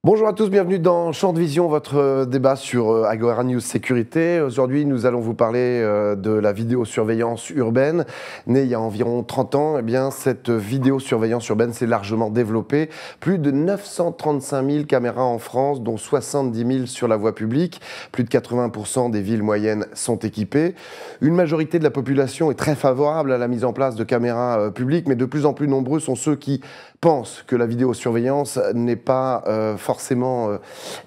Bonjour à tous, bienvenue dans Champ de Vision, votre débat sur Agora News Sécurité. Aujourd'hui, nous allons vous parler de la vidéosurveillance urbaine. Née il y a environ 30 ans, eh bien, cette vidéosurveillance urbaine s'est largement développée. Plus de 935 000 caméras en France, dont 70 000 sur la voie publique. Plus de 80% des villes moyennes sont équipées. Une majorité de la population est très favorable à la mise en place de caméras publiques, mais de plus en plus nombreux sont ceux qui pensent que la vidéosurveillance n'est pas forcément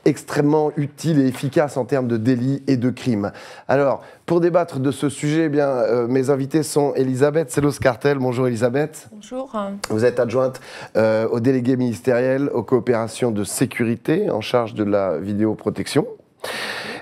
extrêmement utile et efficace en termes de délits et de crimes. Alors, pour débattre de ce sujet, eh bien, mes invités sont Elisabeth Sellos-Cartel. Bonjour Elisabeth. Bonjour. Vous êtes adjointe au délégué ministériel aux coopérations de sécurité en charge de la vidéoprotection.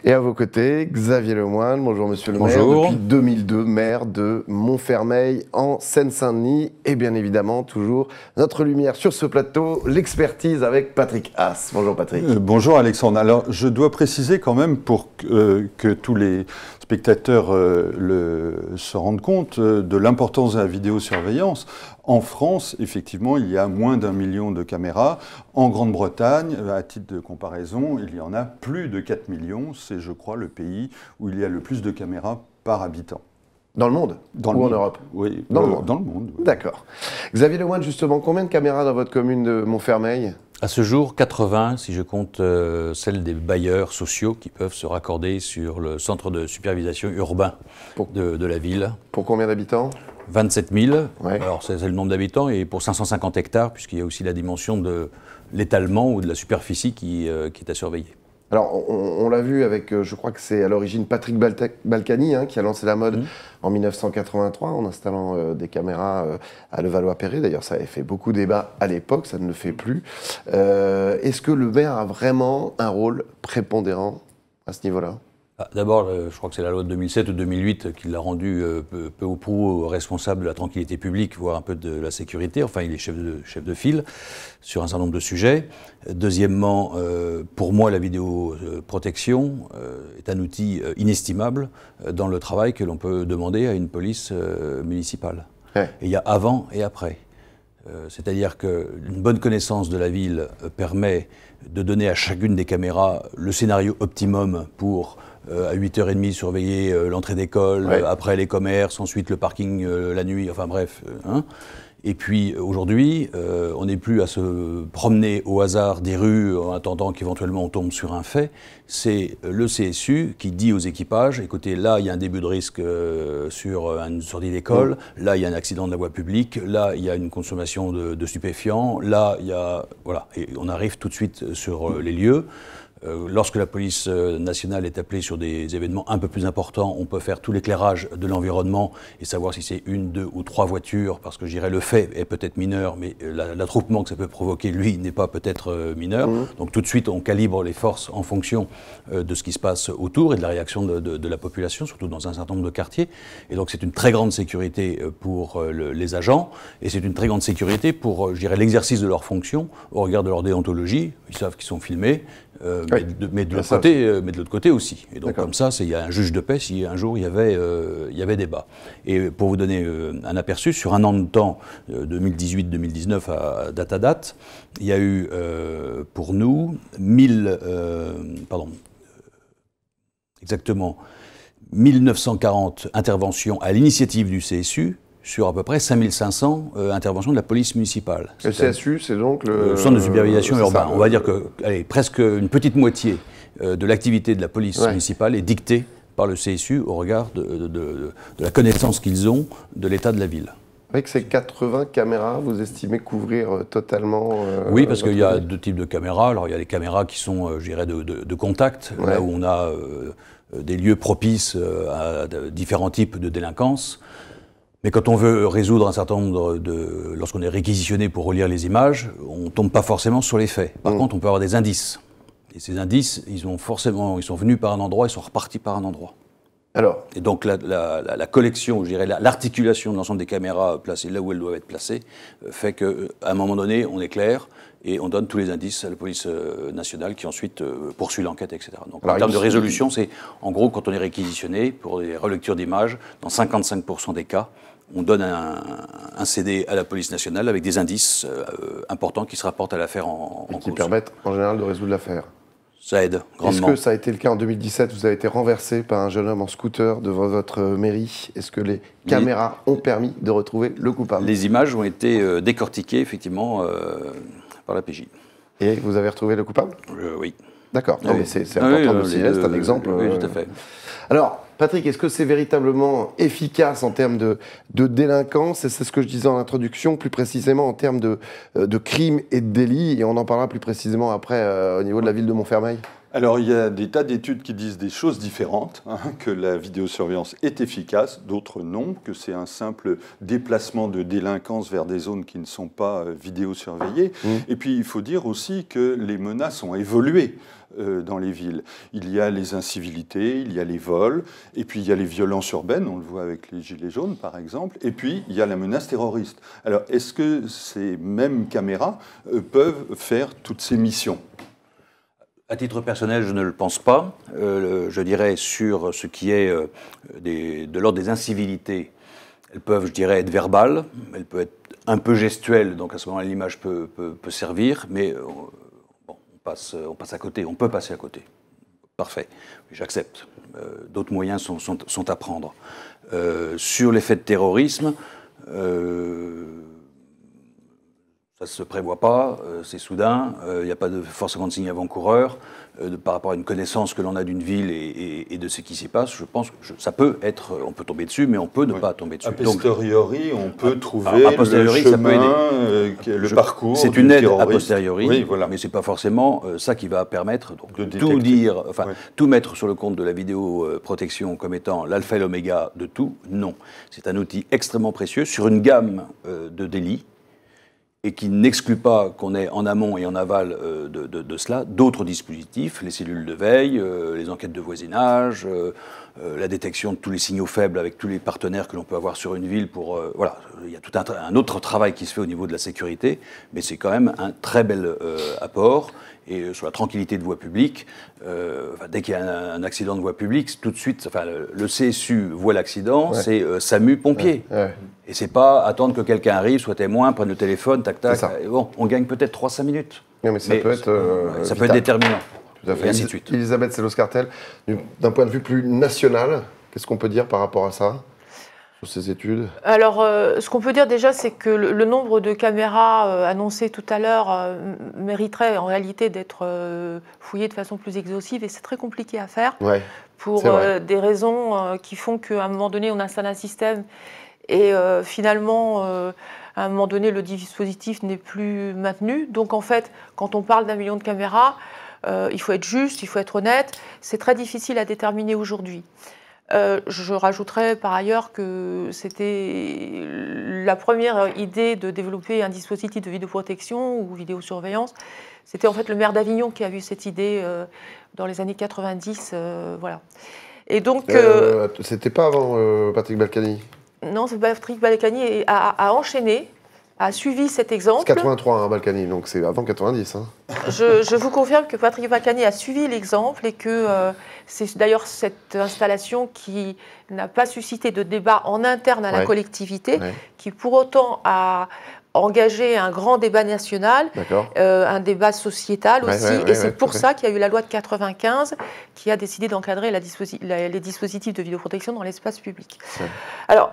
Et à vos côtés, Xavier Lemoine. Bonjour Monsieur le maire. Bonjour. Depuis 2002, maire de Montfermeil en Seine-Saint-Denis. Et bien évidemment, toujours notre lumière sur ce plateau, l'expertise avec Patrick Haas. Bonjour Patrick. Bonjour Alexandre. Alors je dois préciser quand même pour que tous les spectateurs se rendent compte de l'importance de la vidéosurveillance. En France, effectivement, il y a moins d'1 million de caméras. En Grande-Bretagne, à titre de comparaison, il y en a plus de 4 millions. C'est, je crois, le pays où il y a le plus de caméras par habitant. Dans le monde ou en Europe? Oui, dans le monde. Dans le monde. Oui. D'accord. Xavier Lemoine, justement, combien de caméras dans votre commune de Montfermeil? À ce jour, 80, si je compte celles des bailleurs sociaux qui peuvent se raccorder sur le centre de supervision urbain de la ville. Pour combien d'habitants? 27 000, ouais. Alors c'est le nombre d'habitants, et pour 550 hectares, puisqu'il y a aussi la dimension de l'étalement ou de la superficie qui est à surveiller. Alors, on l'a vu avec, je crois que c'est à l'origine Patrick Balkany qui a lancé la mode en 1983 en installant des caméras à Levallois-Perret. D'ailleurs, ça avait fait beaucoup débat à l'époque, ça ne le fait plus. Est-ce que le maire a vraiment un rôle prépondérant à ce niveau-là ? D'abord, je crois que c'est la loi de 2007 ou 2008 qui l'a rendu peu ou prou responsable de la tranquillité publique, voire un peu de la sécurité. Enfin, il est chef de file sur un certain nombre de sujets. Deuxièmement, pour moi, la vidéoprotection est un outil inestimable dans le travail que l'on peut demander à une police municipale. Ouais. Et il y a avant et après. C'est-à-dire qu'une bonne connaissance de la ville permet de donner à chacune des caméras le scénario optimum pour à 8h30 surveiller l'entrée d'école, ouais. Après les commerces, ensuite le parking la nuit, enfin bref. Et puis aujourd'hui, on n'est plus à se promener au hasard des rues en attendant qu'éventuellement on tombe sur un fait. C'est le CSU qui dit aux équipages, écoutez, là il y a un début de risque sur une sortie d'école, là il y a un accident de la voie publique, là il y a une consommation de stupéfiants, là il y a... Voilà, et on arrive tout de suite sur les lieux. Lorsque la police nationale est appelée sur des événements un peu plus importants, on peut faire tout l'éclairage de l'environnement et savoir si c'est 1, 2 ou 3 voitures, parce que je dirais le fait est peut-être mineur, mais l'attroupement que ça peut provoquer, lui, n'est pas peut-être mineur. Donc tout de suite, on calibre les forces en fonction de ce qui se passe autour et de la réaction de la population, surtout dans un certain nombre de quartiers. Et donc c'est une très grande sécurité pour les agents, et c'est une très grande sécurité pour, je dirais, l'exercice de leurs fonctions au regard de leur déontologie. Ils savent qu'ils sont filmés. Mais de l'autre côté aussi. Et donc comme ça, il y a un juge de paix si un jour il y avait débat. Et pour vous donner un aperçu, sur un an de temps, 2018-2019 à date, il y a eu pour nous 1940 interventions à l'initiative du CSU, sur à peu près 5500 interventions de la police municipale. Le CSU, c'est donc le centre de supervision urbaine. On va dire que presque une petite moitié de l'activité de la police municipale est dictée par le CSU au regard de la connaissance qu'ils ont de l'état de la ville. Avec ces 80 caméras, vous estimez couvrir totalement oui, parce qu'il y a deux types de caméras. Alors il y a les caméras qui sont, je dirais, de contact, là où on a des lieux propices à différents types de délinquance. Mais quand on veut résoudre un certain nombre lorsqu'on est réquisitionné pour relire les images, on ne tombe pas forcément sur les faits. Par contre, on peut avoir des indices. Et ces indices, ils sont venus par un endroit, ils sont repartis par un endroit. Alors. Et donc la collection, je dirais, l'articulation de l'ensemble des caméras placées là où elles doivent être placées, fait qu'à un moment donné, on éclaire et on donne tous les indices à la police nationale qui ensuite poursuit l'enquête, etc. Donc en termes de résolution, c'est en gros quand on est réquisitionné pour des relectures d'images, dans 55% des cas, on donne un CD à la police nationale avec des indices importants qui se rapportent à l'affaire en qui cause. permettent en général de résoudre l'affaire. Ça aide grandement. Est-ce que ça a été le cas en 2017? Vous avez été renversé par un jeune homme en scooter devant votre mairie. Est-ce que les caméras ont permis de retrouver le coupable? Les images ont été décortiquées effectivement par la PJ. Et vous avez retrouvé le coupable? Oui. D'accord. Non, mais c'est important de le signaler, c'est un exemple. Oui, tout à fait. Alors, Patrick, est-ce que c'est véritablement efficace en termes de délinquance? Et c'est ce que je disais en introduction, plus précisément en termes de crimes et de délits. Et on en parlera plus précisément après au niveau de la ville de Montfermeil. Alors, il y a des tas d'études qui disent des choses différentes, que la vidéosurveillance est efficace, d'autres non, que c'est un simple déplacement de délinquance vers des zones qui ne sont pas vidéosurveillées. Et puis, il faut dire aussi que les menaces ont évolué dans les villes. Il y a les incivilités, il y a les vols, et puis il y a les violences urbaines, on le voit avec les Gilets jaunes par exemple, et puis il y a la menace terroriste. Alors, est-ce que ces mêmes caméras peuvent faire toutes ces missions ? À titre personnel, je ne le pense pas. Je dirais sur ce qui est de l'ordre des incivilités, elles peuvent, je dirais, être verbales, elles peuvent être un peu gestuelles, donc à ce moment-là, l'image peut servir, mais bon, on passe à côté, on peut passer à côté. Parfait, j'accepte. D'autres moyens sont à prendre. Sur l'effet de terrorisme, ça ne se prévoit pas, c'est soudain, il n'y a pas forcément de signe avant-coureur. Par rapport à une connaissance que l'on a d'une ville et de ce qui s'y passe, je pense que ça peut être, on peut tomber dessus, mais on peut ne pas tomber dessus. A posteriori, on peut trouver le chemin, le parcours. C'est une aide a posteriori, oui, voilà. mais ce n'est pas forcément ça qui va permettre de tout dire, enfin, tout mettre sur le compte de la vidéoprotection comme étant l'alpha et l'oméga de tout. Non, c'est un outil extrêmement précieux sur une gamme de délits, et qui n'exclut pas qu'on ait en amont et en aval de cela d'autres dispositifs, les cellules de veille, les enquêtes de voisinage, la détection de tous les signaux faibles avec tous les partenaires que l'on peut avoir sur une ville pour... voilà, il y a tout un autre travail qui se fait au niveau de la sécurité, mais c'est quand même un très bel apport. Et sur la tranquillité de voie publique, dès qu'il y a un accident de voie publique, tout de suite, enfin, le CSU voit l'accident, c'est SAMU pompier. Et c'est pas attendre que quelqu'un arrive, soit témoin, prenne le téléphone, tac, tac. Et bon, on gagne peut-être 3-5 minutes. Non, mais ça peut être déterminant. Tout à fait. Et ainsi de suite. Elisabeth Sellos-Cartel, d'un point de vue plus national, qu'est-ce qu'on peut dire par rapport à ça, sur ces études? Alors, ce qu'on peut dire déjà, c'est que le nombre de caméras annoncées tout à l'heure mériterait en réalité d'être fouillé de façon plus exhaustive, et c'est très compliqué à faire pour des raisons qui font qu'à un moment donné, on installe un système et finalement, à un moment donné, le dispositif n'est plus maintenu. Donc en fait, quand on parle d'1 million de caméras, il faut être juste, il faut être honnête. C'est très difficile à déterminer aujourd'hui. Je rajouterais par ailleurs que c'était la première idée de développer un dispositif de vidéoprotection ou vidéosurveillance. C'était en fait le maire d'Avignon qui a eu cette idée dans les années 90. Voilà. Et donc, c'était pas avant Patrick Balkany? Non, c'est Patrick Balkany a enchaîné, a suivi cet exemple. C'est 83, hein, Balkany, donc c'est avant 90. Hein. Je vous confirme que Patrick Balkany a suivi l'exemple et que c'est d'ailleurs cette installation qui n'a pas suscité de débat en interne à la collectivité, qui pour autant a engagé un grand débat national, un débat sociétal aussi, et c'est pour ça qu'il y a eu la loi de 95 qui a décidé d'encadrer les dispositifs de vidéoprotection dans l'espace public. Alors,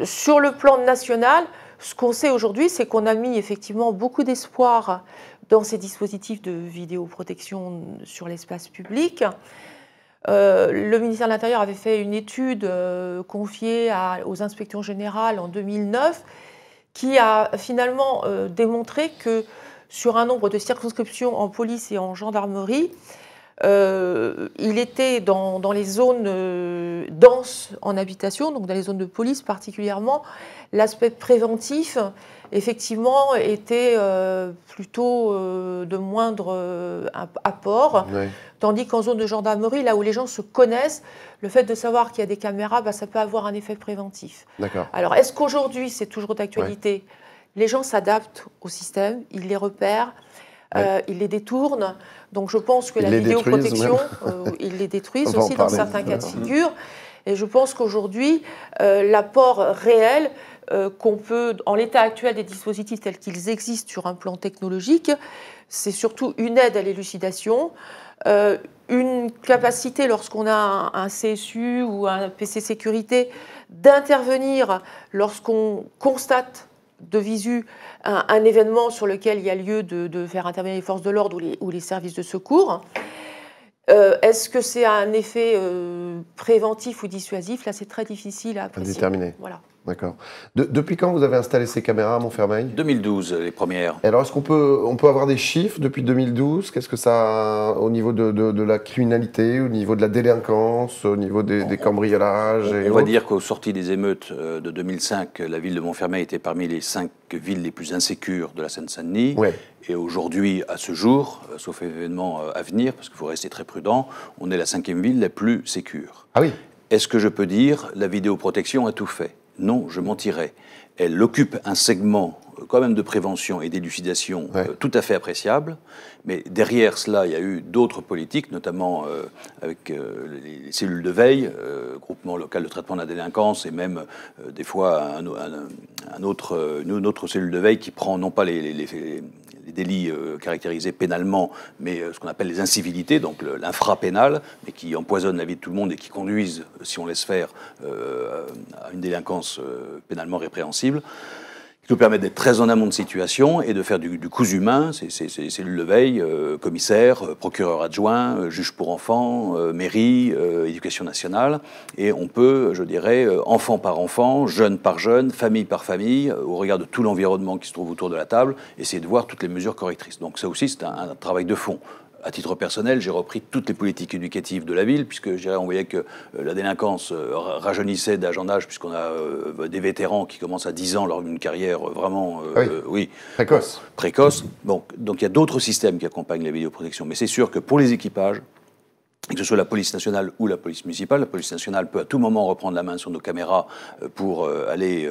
sur le plan national, ce qu'on sait aujourd'hui, c'est qu'on a mis effectivement beaucoup d'espoir dans ces dispositifs de vidéoprotection sur l'espace public. Le ministère de l'Intérieur avait fait une étude confiée aux inspections générales en 2009 qui a finalement démontré que sur un nombre de circonscriptions en police et en gendarmerie, il était dans les zones denses en habitation, donc dans les zones de police particulièrement, l'aspect préventif, effectivement, était plutôt de moindre apport, tandis qu'en zone de gendarmerie, là où les gens se connaissent, le fait de savoir qu'il y a des caméras, ça peut avoir un effet préventif. Alors, est-ce qu'aujourd'hui, c'est toujours d'actualité? Les gens s'adaptent au système, ils les repèrent, ils les détournent. Donc je pense que la vidéoprotection, ils les détruisent aussi dans certains cas de figure. Et je pense qu'aujourd'hui, l'apport réel qu'on peut, en l'état actuel des dispositifs tels qu'ils existent sur un plan technologique, c'est surtout une aide à l'élucidation, une capacité, lorsqu'on a un CSU ou un PC sécurité, d'intervenir lorsqu'on constate de visu un événement sur lequel il y a lieu de faire intervenir les forces de l'ordre ou les services de secours. Est-ce que c'est un effet préventif ou dissuasif? Là, c'est très difficile à apprécier. À déterminer. Voilà. D'accord. Depuis quand vous avez installé ces caméras à Montfermeil? 2012, les premières. Et alors, est-ce qu'on peut avoir des chiffres depuis 2012? Qu'est-ce que ça a au niveau de la criminalité, au niveau de la délinquance, au niveau des cambriolages On va dire qu'au sorti des émeutes de 2005, la ville de Montfermeil était parmi les 5 villes les plus insécures de la Seine-Saint-Denis. Ouais. Et aujourd'hui, à ce jour, sauf événement à venir, parce qu'il faut rester très prudent, on est la 5e ville la plus sécure. Ah oui. Est-ce que je peux dire la vidéoprotection a tout fait? Non, je mentirais. Elle occupe un segment quand même de prévention et d'élucidation tout à fait appréciable, mais derrière cela, il y a eu d'autres politiques, notamment avec les cellules de veille, groupement local de traitement de la délinquance, et même des fois une autre cellule de veille qui prend non pas les délits caractérisés pénalement, mais ce qu'on appelle les incivilités, donc l'infrapénal, mais qui empoisonnent la vie de tout le monde et qui conduisent, si on laisse faire, à une délinquance pénalement répréhensible, qui nous permettent d'être très en amont de situation et de faire du cousu humain, ces cellules de veille, commissaire, procureur adjoint, juge pour enfants, mairie, éducation nationale, et on peut, je dirais, enfant par enfant, jeune par jeune, famille par famille, au regard de tout l'environnement qui se trouve autour de la table, essayer de voir toutes les mesures correctrices. Donc ça aussi, c'est un travail de fond. À titre personnel, j'ai repris toutes les politiques éducatives de la ville, puisque on voyait que la délinquance rajeunissait d'âge en âge, puisqu'on a des vétérans qui commencent à 10 ans lors d'une carrière vraiment précoce. Donc il y a d'autres systèmes qui accompagnent la vidéoprotection. Mais c'est sûr que pour les équipages, que ce soit la police nationale ou la police municipale, la police nationale peut à tout moment reprendre la main sur nos caméras pour aller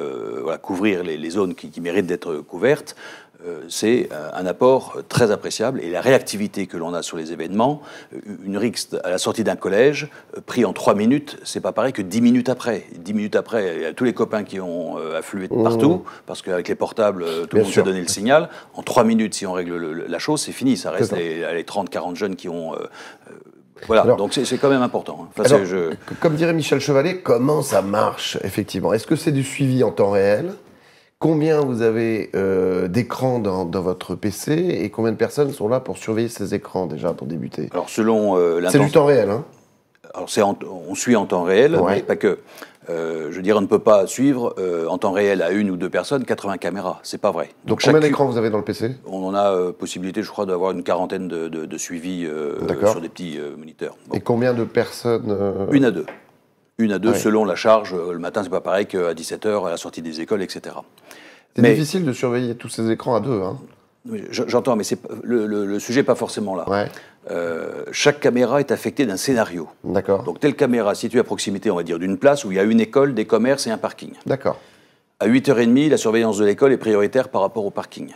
couvrir les zones qui méritent d'être couvertes. C'est un apport très appréciable. Et la réactivité que l'on a sur les événements, une rixe à la sortie d'un collège, pris en 3 minutes, c'est pas pareil que 10 minutes après. 10 minutes après, il y a tous les copains qui ont afflué de partout, parce qu'avec les portables, tout le monde s'est donné le signal. En 3 minutes, si on règle la chose, c'est fini. Ça reste les 30-40 jeunes qui ont... Voilà, alors, donc c'est quand même important. Enfin, alors, comme dirait Michel Chevalet, comment ça marche, effectivement? Est-ce que c'est du suivi en temps réel? Combien vous avez d'écrans dans votre PC et combien de personnes sont là pour surveiller ces écrans déjà pour débuter? Alors selon c'est du temps réel, hein? Alors on suit en temps réel, mais pas que. Je dirais, on ne peut pas suivre en temps réel à 1 ou 2 personnes 80 caméras. C'est pas vrai. Donc combien d'écrans vous avez dans le PC? On en a possibilité, je crois, d'avoir une quarantaine de suivis sur des petits moniteurs. Bon. Et combien de personnes 1 à 2. 1 à 2 selon la charge. Le matin, c'est pas pareil qu'à 17h à la sortie des écoles, etc. C'est difficile de surveiller tous ces écrans à 2, hein? J'entends, mais le sujet n'est pas forcément là. Chaque caméra est affectée d'un scénario. D'accord. Donc, telle caméra située à proximité, on va dire, d'une place où il y a une école, des commerces et un parking. D'accord. À 8h30, la surveillance de l'école est prioritaire par rapport au parking.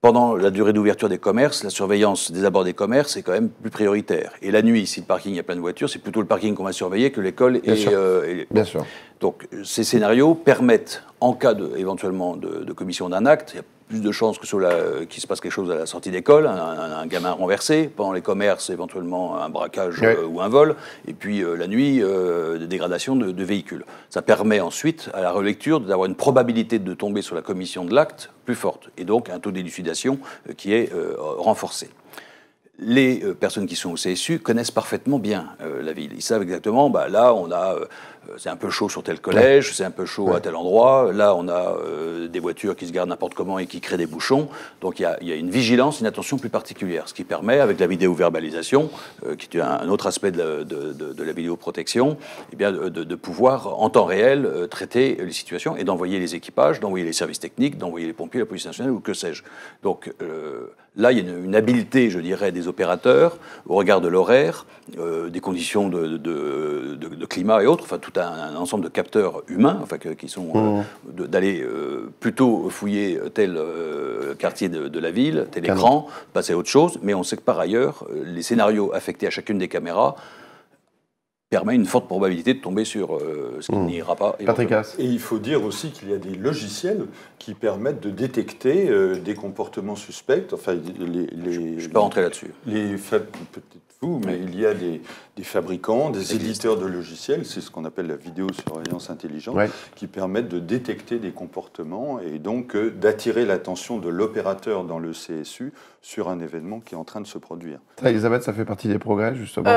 Pendant la durée d'ouverture des commerces, la surveillance des abords des commerces est quand même plus prioritaire. Et la nuit, si le parking a plein de voitures, c'est plutôt le parking qu'on va surveiller que l'école. Bien sûr. Donc, ces scénarios permettent, en cas éventuellement de commission d'un acte, il y a plus de chances que qu'il se passe quelque chose à la sortie d'école, un gamin renversé, pendant les commerces, éventuellement un braquage ou un vol, et puis la nuit, de dégradation de véhicules. Ça permet ensuite, à la relecture, d'avoir une probabilité de tomber sur la commission de l'acte plus forte, et donc un taux d'élucidation qui est renforcé. Les personnes qui sont au CSU connaissent parfaitement bien la ville. Ils savent exactement, là, on a... c'est un peu chaud sur tel collège, c'est un peu chaud à tel endroit. Là, on a des voitures qui se garent n'importe comment et qui créent des bouchons. Donc, il y a une vigilance, une attention plus particulière. Ce qui permet, avec la vidéo-verbalisation, qui est un autre aspect de la vidéoprotection, eh bien, de pouvoir, en temps réel, traiter les situations et d'envoyer les équipages, d'envoyer les services techniques, d'envoyer les pompiers, la police nationale ou que sais-je. Donc, là, il y a une habileté, je dirais, des opérateurs au regard de l'horaire, des conditions de climat et autres, enfin tout un ensemble de capteurs humains, enfin qui sont d'aller plutôt fouiller tel quartier de la ville, tel écran, passer à autre chose. Mais on sait que par ailleurs, les scénarios affectés à chacune des caméras permet une forte probabilité de tomber sur ce qui n'ira pas. Patrick Haas. Et il faut dire aussi qu'il y a des logiciels qui permettent de détecter des comportements suspects. Enfin, je ne vais pas rentrer là-dessus. Peut-être vous, mais il y a des fabricants, des éditeurs de logiciels, c'est ce qu'on appelle la vidéosurveillance intelligente, qui permettent de détecter des comportements et donc d'attirer l'attention de l'opérateur dans le CSU sur un événement qui est en train de se produire. Ça, Elisabeth, ça fait partie des progrès, justement.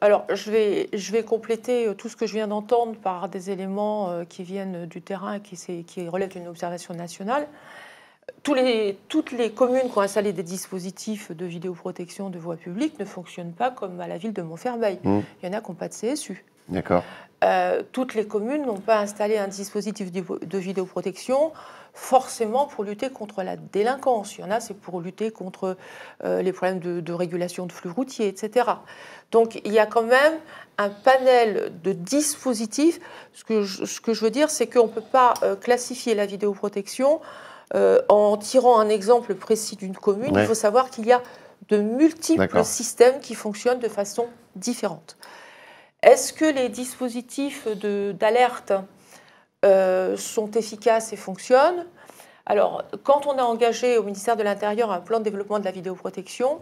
Alors, je vais compléter tout ce que je viens d'entendre par des éléments qui viennent du terrain et qui relèvent d'une observation nationale. Toutes les communes qui ont installé des dispositifs de vidéoprotection de voies publiques ne fonctionnent pas comme à la ville de Montfermeil. Il y en a qui n'ont pas de CSU. D'accord. Toutes les communes n'ont pas installé un dispositif de vidéoprotection forcément pour lutter contre la délinquance. Il y en a, c'est pour lutter contre les problèmes de régulation de flux routiers, etc. Donc il y a quand même un panel de dispositifs. Ce que je veux dire, c'est qu'on ne peut pas classifier la vidéoprotection en tirant un exemple précis d'une commune. Il faut savoir qu'il y a de multiples systèmes qui fonctionnent de façon différente. Est-ce que les dispositifs d'alerte sont efficaces et fonctionnent? Alors, quand on a engagé au ministère de l'Intérieur un plan de développement de la vidéoprotection,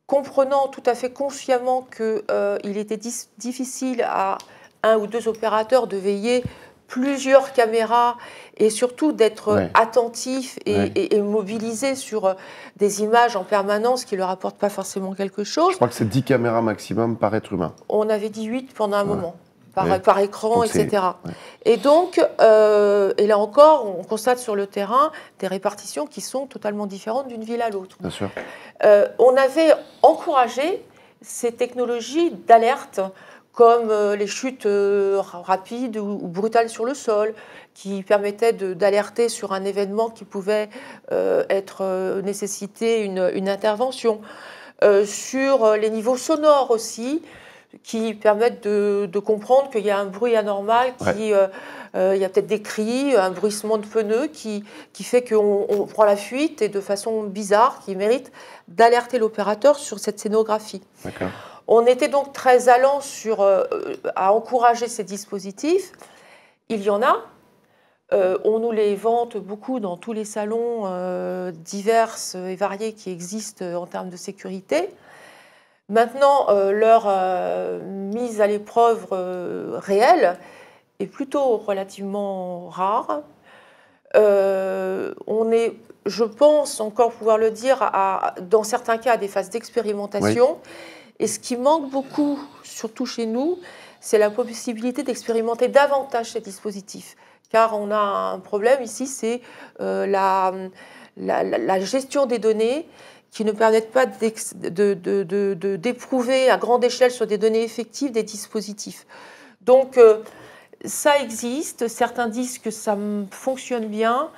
comprenant tout à fait consciemment qu'il était difficile à un ou deux opérateurs de veiller plusieurs caméras et surtout d'être attentifs et mobilisés sur des images en permanence qui ne leur apportent pas forcément quelque chose. Je crois que c'est 10 caméras maximum par être humain. On avait dit 8 pendant un moment, par écran, donc etc. Et donc, et là encore, on constate sur le terrain des répartitions qui sont totalement différentes d'une ville à l'autre. Bien sûr. On avait encouragé ces technologies d'alerte comme les chutes rapides ou brutales sur le sol, qui permettaient d'alerter sur un événement qui pouvait nécessiter une intervention. Sur les niveaux sonores aussi, qui permettent de comprendre qu'il y a un bruit anormal, il y a peut-être des cris, un bruissement de pneus qui fait qu'on prend la fuite et de façon bizarre, qui mérite d'alerter l'opérateur sur cette scénographie. D'accord. On était donc très allant à encourager ces dispositifs. Il y en a. On nous les vante beaucoup dans tous les salons divers et variés qui existent en termes de sécurité. Maintenant, leur mise à l'épreuve réelle est plutôt relativement rare. On est, je pense encore pouvoir le dire, dans certains cas, à des phases d'expérimentation. Oui. Et ce qui manque beaucoup, surtout chez nous, c'est la possibilité d'expérimenter davantage ces dispositifs. Car on a un problème ici, c'est la gestion des données qui ne permettent pas d'éprouver à grande échelle sur des données effectives des dispositifs. Donc ça existe, certains disent que ça fonctionne bien,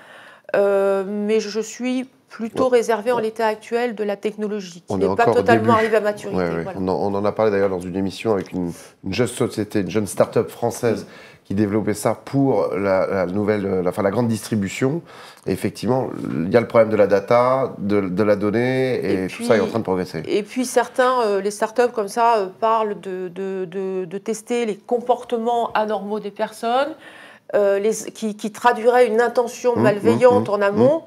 mais je suis plutôt réservé en l'état actuel de la technologie, qui n'est pas totalement arrivée à maturité. Voilà. On en a parlé d'ailleurs dans une émission avec une jeune société, une jeune start-up française qui développait ça pour la grande distribution. Et effectivement, il y a le problème de la data, de la donnée, et tout ça est en train de progresser. Et puis certains, les start-up comme ça, parlent de tester les comportements anormaux des personnes, qui traduiraient une intention malveillante en amont.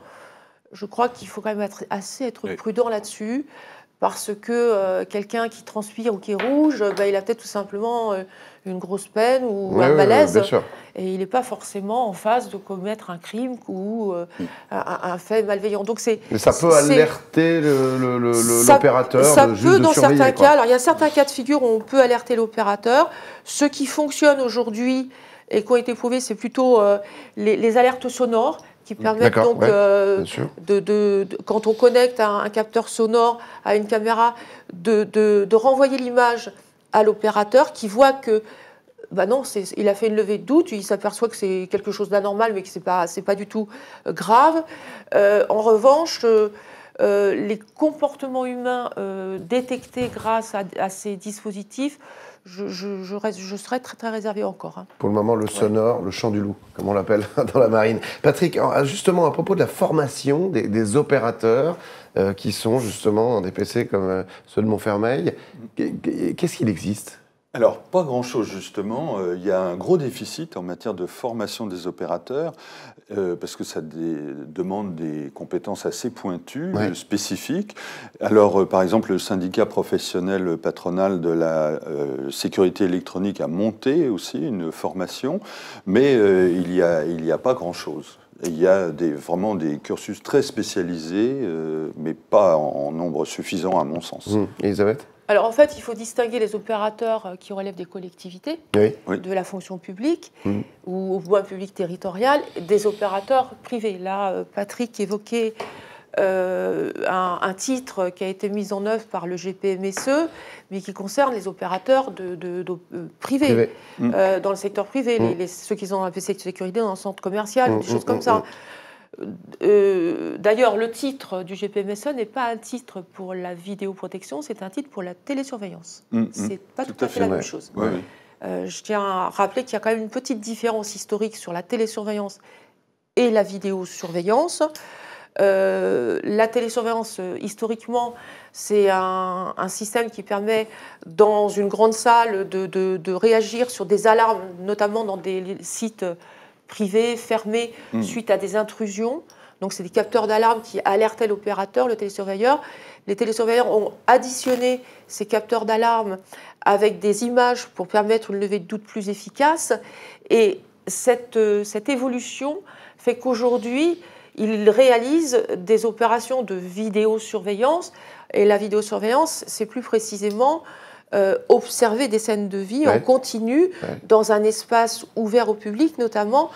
Je crois qu'il faut quand même être prudent là-dessus, parce que quelqu'un qui transpire ou qui est rouge, il a peut-être tout simplement une grosse peine ou un malaise, et il n'est pas forcément en phase de commettre un crime ou un fait malveillant. Donc mais ça peut alerter l'opérateur. Ça peut dans certains cas. Alors il y a certains cas de figure où on peut alerter l'opérateur. Ce qui fonctionne aujourd'hui et qui ont été prouvés, c'est plutôt les alertes sonores, qui permettent donc, quand on connecte un capteur sonore à une caméra, de renvoyer l'image à l'opérateur qui voit que, non, il a fait une levée de doute, il s'aperçoit que c'est quelque chose d'anormal, mais que c'est pas du tout grave. En revanche, les comportements humains détectés grâce à ces dispositifs, je serais très, très réservé encore. Pour le moment, le sonore, le chant du loup, comme on l'appelle dans la marine. Patrick, justement, à propos de la formation des opérateurs qui sont justement dans des PC comme ceux de Montfermeil, qu'est-ce qu'il existe Alors, pas grand-chose, justement. Il y a un gros déficit en matière de formation des opérateurs, parce que ça demande des compétences assez pointues, spécifiques. Alors, par exemple, le syndicat professionnel patronal de la sécurité électronique a monté aussi une formation, mais il y a pas grand-chose. Il y a vraiment des cursus très spécialisés, mais pas en nombre suffisant, à mon sens. Elisabeth ? Alors en fait, il faut distinguer les opérateurs qui relèvent des collectivités, de la fonction publique ou au moins public territorial, des opérateurs privés. Là, Patrick évoquait un titre qui a été mis en œuvre par le GPMSE, mais qui concerne les opérateurs privés, dans le secteur privé, ceux qui ont un PC de sécurité dans un centre commercial, des choses comme ça. D'ailleurs, le titre du GPMSE n'est pas un titre pour la vidéoprotection, c'est un titre pour la télésurveillance. C'est pas tout à fait la même chose. Je tiens à rappeler qu'il y a quand même une petite différence historique sur la télésurveillance et la vidéosurveillance. La télésurveillance, historiquement, c'est un système qui permet, dans une grande salle, de réagir sur des alarmes, notamment dans des sites privés, fermés, suite à des intrusions. Donc, c'est des capteurs d'alarme qui alertaient l'opérateur, le télésurveilleur. Les télésurveilleurs ont additionné ces capteurs d'alarme avec des images pour permettre une levée de doute plus efficace. Et cette évolution fait qu'aujourd'hui, ils réalisent des opérations de vidéosurveillance. Et la vidéosurveillance, c'est plus précisément observer des scènes de vie en continu dans un espace ouvert au public notamment,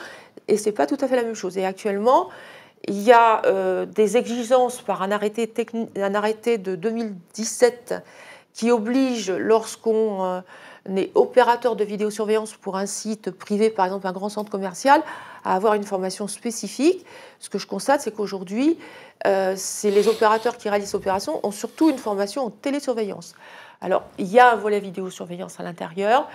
et c'est pas tout à fait la même chose. Et actuellement, il y a des exigences par un arrêté de 2017 qui oblige, lorsqu'on est opérateur de vidéosurveillance pour un site privé, par exemple un grand centre commercial, à avoir une formation spécifique. Ce que je constate, c'est qu'aujourd'hui, les opérateurs qui réalisent l'opération ont surtout une formation en télésurveillance. Alors, il y a un volet vidéosurveillance à l'intérieur.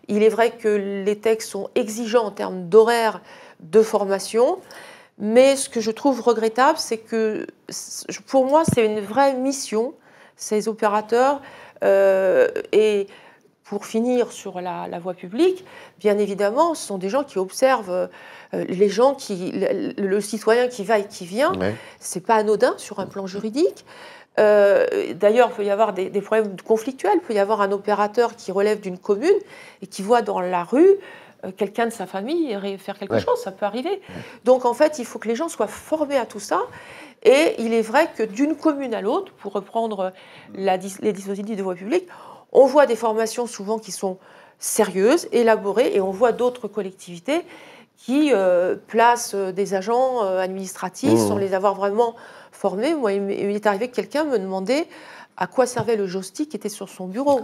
Il est vrai que les textes sont exigeants en termes d'horaire de formation, mais ce que je trouve regrettable, c'est que, pour moi, c'est une vraie mission, ces opérateurs. Et pour finir sur la voie publique, bien évidemment, ce sont des gens qui observent les gens, le citoyen qui va et qui vient. C'est pas anodin sur un plan juridique. D'ailleurs, il peut y avoir des problèmes conflictuels. Il peut y avoir un opérateur qui relève d'une commune et qui voit dans la rue quelqu'un de sa famille faire quelque chose, ça peut arriver. Donc en fait, il faut que les gens soient formés à tout ça. Et il est vrai que d'une commune à l'autre, pour reprendre les dispositifs de voie publique, on voit des formations souvent qui sont sérieuses, élaborées, et on voit d'autres collectivités qui placent des agents administratifs sans les avoir vraiment formés. Moi, il est arrivé que quelqu'un me demandait à quoi servait le joystick qui était sur son bureau.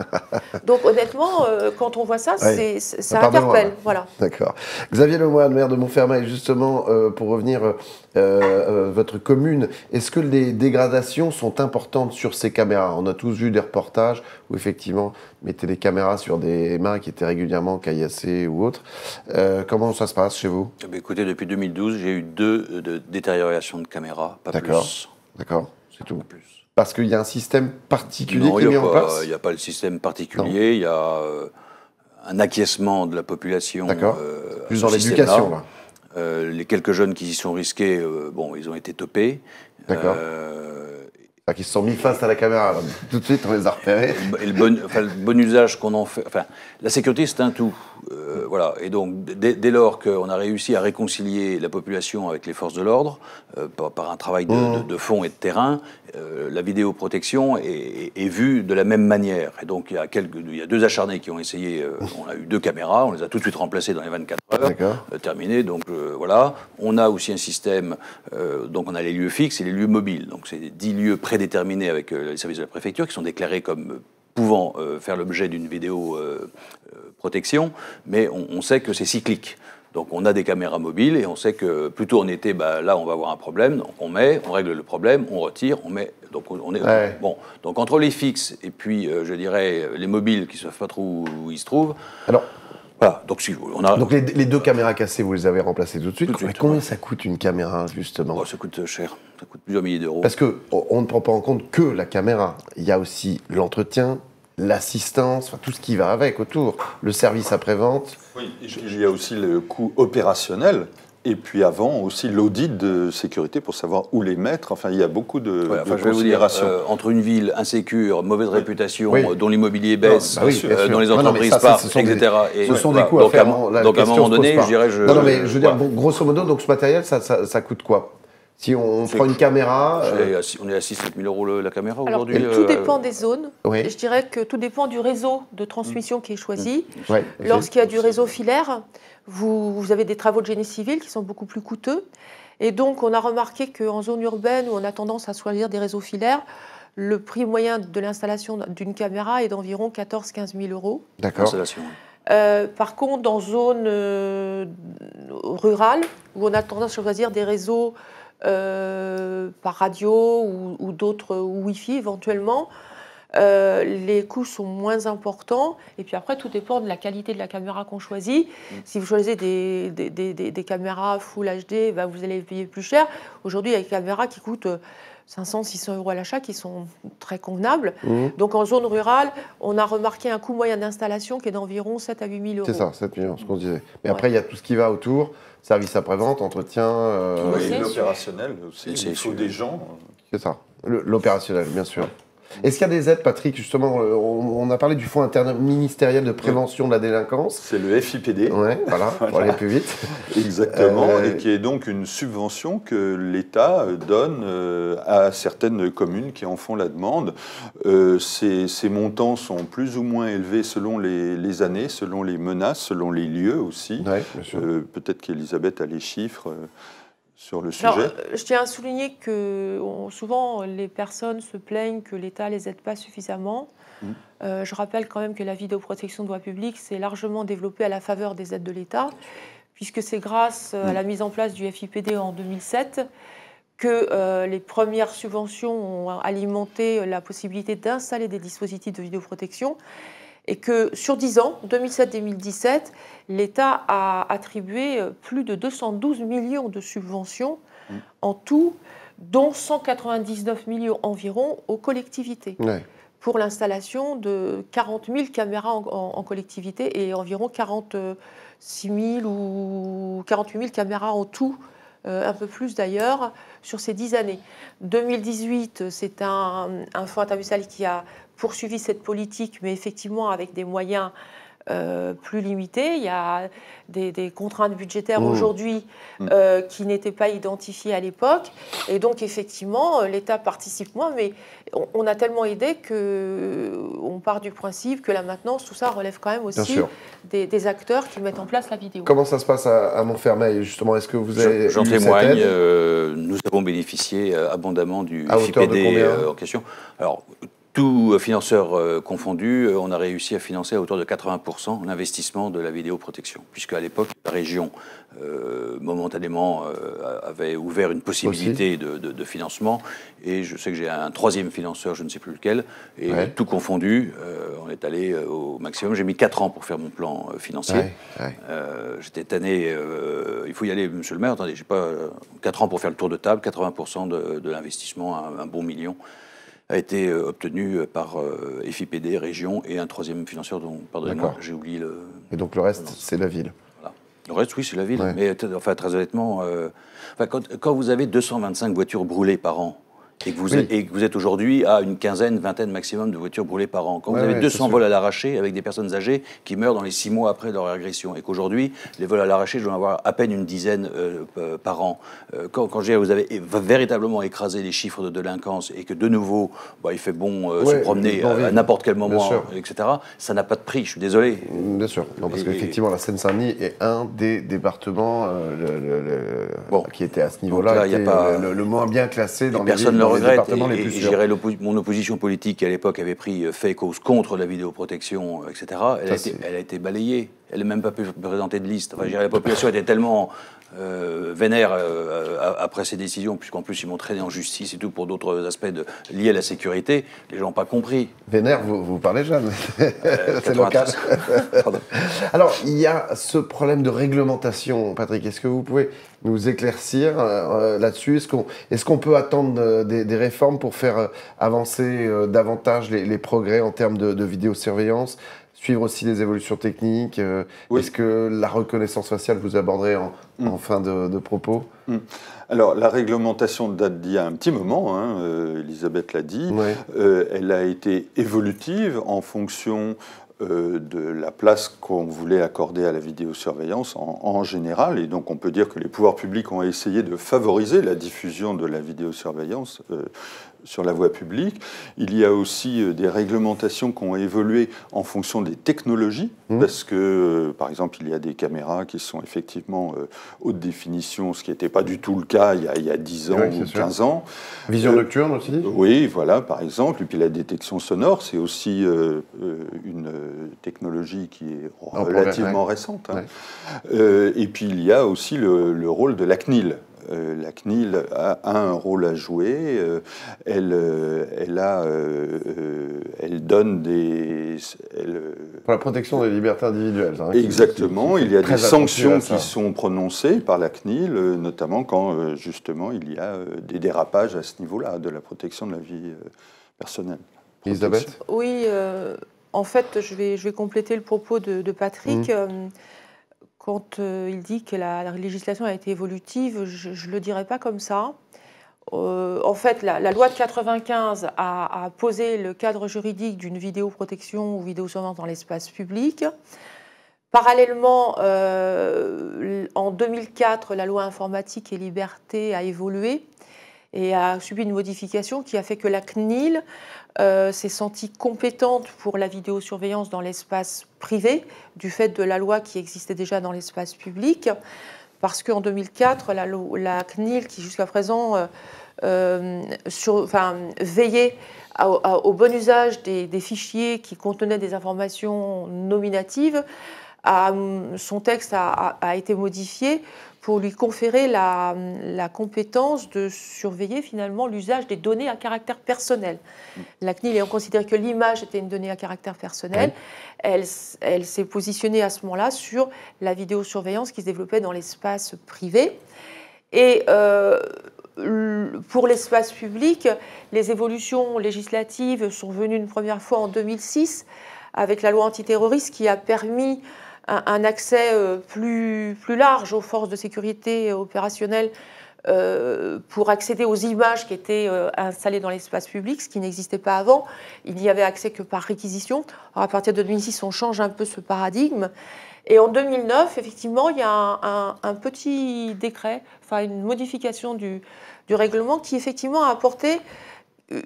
Donc honnêtement, quand on voit ça, ça interpelle. Voilà. D'accord. Xavier Lemoine, maire de Montfermeil, justement, pour revenir, votre commune, est-ce que les dégradations sont importantes sur ces caméras? On a tous vu des reportages où effectivement, mettez des caméras sur des mains qui étaient régulièrement caillassées ou autres. Comment ça se passe chez vous? Écoutez, depuis 2012, j'ai eu 2 détériorations de caméras, pas plus. D'accord, c'est tout. Pas plus. Parce qu'il y a un système particulier qui est mis en place? Il n'y a pas le système particulier, il y a un acquiescement de la population. D'accord. Plus dans l'éducation, là. Les quelques jeunes qui y sont risqués, ils ont été topés. D'accord. Qui se sont mis face à la caméra, là. Tout de suite on les a repérés. Le bon usage qu'on en fait. Enfin, la sécurité, c'est un tout. Voilà. Et donc, dès lors qu'on a réussi à réconcilier la population avec les forces de l'ordre, par un travail de fond et de terrain, la vidéoprotection est vue de la même manière. Et donc, il y a 2 acharnés qui ont essayé. On a eu 2 caméras, on les a tout de suite remplacées dans les 24 heures. Terminé. Donc, voilà. On a aussi un système. Donc, on a les lieux fixes et les lieux mobiles. Donc, c'est 10 lieux prédéterminés avec les services de la préfecture qui sont déclarés comme pouvant faire l'objet d'une vidéoprotection, mais on sait que c'est cyclique. Donc on a des caméras mobiles et on sait que plutôt en été, là on va avoir un problème, donc on règle le problème, on retire, on met, donc on est bon. Donc entre les fixes et puis je dirais les mobiles qui ne savent pas trop où ils se trouvent. Alors. Voilà, donc Donc les 2 caméras cassées, vous les avez remplacées tout de suite. Combien ça coûte une caméra, justement? Ça coûte cher, ça coûte plusieurs milliers d'euros. Parce qu'on ne prend pas en compte que la caméra. Il y a aussi l'entretien, l'assistance, tout ce qui va avec autour, le service après-vente. Oui, il y a aussi le coût opérationnel. Et puis avant aussi l'audit de sécurité pour savoir où les mettre. Enfin, il y a beaucoup de considérations. Je vais vous dire, entre une ville insécure, mauvaise réputation, dont l'immobilier baisse, dont les entreprises partent, etc. Ce sont des coûts à faire. Donc à un moment donné, je dirais... Non, mais je veux dire, grosso modo, donc ce matériel, ça coûte quoi? Si on prend une caméra... On est à 6 000 € la caméra aujourd'hui. Tout dépend des zones. Oui. Et je dirais que tout dépend du réseau de transmission qui est choisi. Lorsqu'il y a du réseau filaire, vous avez des travaux de génie civil qui sont beaucoup plus coûteux. Et donc, on a remarqué qu'en zone urbaine, où on a tendance à choisir des réseaux filaires, le prix moyen de l'installation d'une caméra est d'environ 14 000 à 15 000 €. D'accord. Par contre, dans zone rurale, où on a tendance à choisir des réseaux par radio ou d'autres Wi-Fi éventuellement, les coûts sont moins importants. Et puis après, tout dépend de la qualité de la caméra qu'on choisit. Si vous choisissez des caméras Full HD, vous allez payer plus cher. Aujourd'hui, il y a des caméras qui coûtent 500, 600 € à l'achat qui sont très convenables. Donc en zone rurale, on a remarqué un coût moyen d'installation qui est d'environ 7 à 8 000 €. C'est ça, 7 000 €, ce qu'on disait. Mais après, il y a tout ce qui va autour, service après-vente, entretien... l'opérationnel aussi, il faut des gens. C'est ça, l'opérationnel, bien sûr. Est-ce qu'il y a des aides, Patrick, justement, on a parlé du Fonds interministériel de prévention de la délinquance. C'est le FIPD. Oui, voilà, pour aller plus vite. Exactement, et qui est donc une subvention que l'État donne à certaines communes qui en font la demande. Ces montants sont plus ou moins élevés selon les années, selon les menaces, selon les lieux aussi. Oui, bien sûr. Peut-être qu'Elisabeth a les chiffres... sur le sujet. Alors, je tiens à souligner que souvent les personnes se plaignent que l'État ne les aide pas suffisamment. Je rappelle quand même que la vidéoprotection de voie publique s'est largement développée à la faveur des aides de l'État, puisque c'est grâce à la mise en place du FIPD en 2007 que les premières subventions ont alimenté la possibilité d'installer des dispositifs de vidéoprotection. Et que sur 10 ans, 2007-2017, l'État a attribué plus de 212 millions de subventions en tout, dont 199 millions environ aux collectivités, pour l'installation de 40 000 caméras en collectivité et environ 46 000 ou 48 000 caméras en tout, un peu plus d'ailleurs, sur ces 10 années. 2018, c'est un fonds interministériel qui a poursuivi cette politique, mais effectivement avec des moyens plus limités. Il y a des contraintes budgétaires aujourd'hui qui n'étaient pas identifiées à l'époque. Et donc, effectivement, l'État participe moins, mais on a tellement aidé qu'on part du principe que la maintenance, tout ça relève quand même aussi des acteurs qui mettent en place la vidéo. Comment ça se passe à Montfermeil, justement? Est-ce que vous avez J'en témoigne. Nous avons bénéficié abondamment du FIPD en question. Alors, tout financeur confondu, on a réussi à financer à hauteur de 80% l'investissement de la vidéoprotection, puisque à l'époque, la région, momentanément, avait ouvert une possibilité de financement, et je sais que j'ai un troisième financeur, je ne sais plus lequel, et tout confondu, on est allé au maximum. J'ai mis 4 ans pour faire mon plan financier. J'étais tanné, il faut y aller, monsieur le maire, attendez, j'ai pas 4 ans pour faire le tour de table, 80% de l'investissement, un bon million, a été obtenu par FIPD, région, et un troisième financeur dont, pardonnez-moi, j'ai oublié le... Et donc le reste, c'est la ville. Voilà. Le reste, oui, c'est la ville. Mais enfin, très honnêtement, quand vous avez 225 voitures brûlées par an, et que vous êtes aujourd'hui à une quinzaine, vingtaine maximum de voitures brûlées par an. Quand vous avez 200 vols à l'arraché avec des personnes âgées qui meurent dans les 6 mois après leur agression, et qu'aujourd'hui, les vols à l'arraché, je dois en avoir à peine une dizaine par an. Quand vous avez véritablement écrasé les chiffres de délinquance et que de nouveau, il fait bon se promener à n'importe quel moment, etc., ça n'a pas de prix, je suis désolé. Bien sûr, non, parce qu'effectivement, la Seine-Saint-Denis est un des départements qui était à ce niveau-là, le moins bien classé dans les villes. Regrette, et je dirais mon opposition politique qui à l'époque avait fait cause contre la vidéoprotection, etc., elle a été balayée. Elle n'a même pas pu présenter de liste. Enfin, je dirais, la population était tellement vénère après ces décisions, puisqu'en plus ils m'ont traîné en justice et tout pour d'autres aspects liés à la sécurité. Les gens n'ont pas compris. Vénère, vous parlez jeune. C'est local. Alors, il y a ce problème de réglementation, Patrick. Est-ce que vous pouvez nous éclaircir là-dessus? Est-ce qu'on peut attendre des réformes pour faire avancer davantage les progrès en termes de vidéosurveillance, suivre aussi les évolutions techniques? Oui. Est-ce que la reconnaissance faciale, vous aborderez en fin de propos? Alors, la réglementation date d'il y a un petit moment, Elisabeth l'a dit. Oui. Elle a été évolutive en fonction de la place qu'on voulait accorder à la vidéosurveillance en général. Et donc, on peut dire que les pouvoirs publics ont essayé de favoriser la diffusion de la vidéosurveillance sur la voie publique. Il y a aussi des réglementations qui ont évolué en fonction des technologies, parce que, par exemple, il y a des caméras qui sont effectivement haute définition, ce qui n'était pas du tout le cas il y a 10 ans ou 15 ans. Vision nocturne aussi? Oui, voilà, par exemple. Et puis la détection sonore, c'est aussi une technologie qui est relativement récente. Et puis il y a aussi le rôle de la CNIL. La CNIL a un rôle à jouer. Elle donne des... pour la protection des libertés individuelles. Exactement. Il y a des sanctions qui sont prononcées par la CNIL, notamment quand justement il y a des dérapages à ce niveau-là, de la protection de la vie personnelle. Elisabeth? Oui, en fait, je vais compléter le propos de Patrick. Quand il dit que la législation a été évolutive, je ne le dirais pas comme ça. En fait, la loi de 1995 a posé le cadre juridique d'une vidéoprotection ou vidéosurveillance dans l'espace public. Parallèlement, en 2004, la loi informatique et liberté a évolué et a subi une modification qui a fait que la CNIL s'est sentie compétente pour la vidéosurveillance dans l'espace privé, du fait de la loi qui existait déjà dans l'espace public, parce qu'en 2004, la CNIL, qui jusqu'à présent veillait au bon usage des fichiers qui contenaient des informations nominatives, son texte a été modifié pour lui conférer la compétence de surveiller finalement l'usage des données à caractère personnel. La CNIL ayant considéré que l'image était une donnée à caractère personnel, elle s'est positionnée à ce moment-là sur la vidéosurveillance qui se développait dans l'espace privé. Et pour l'espace public, les évolutions législatives sont venues une première fois en 2006 avec la loi antiterroriste qui a permis un accès plus large aux forces de sécurité opérationnelles pour accéder aux images qui étaient installées dans l'espace public, ce qui n'existait pas avant. Il n'y avait accès que par réquisition. Alors à partir de 2006, on change un peu ce paradigme. Et en 2009, effectivement, il y a un petit décret, enfin une modification du règlement qui effectivement a apporté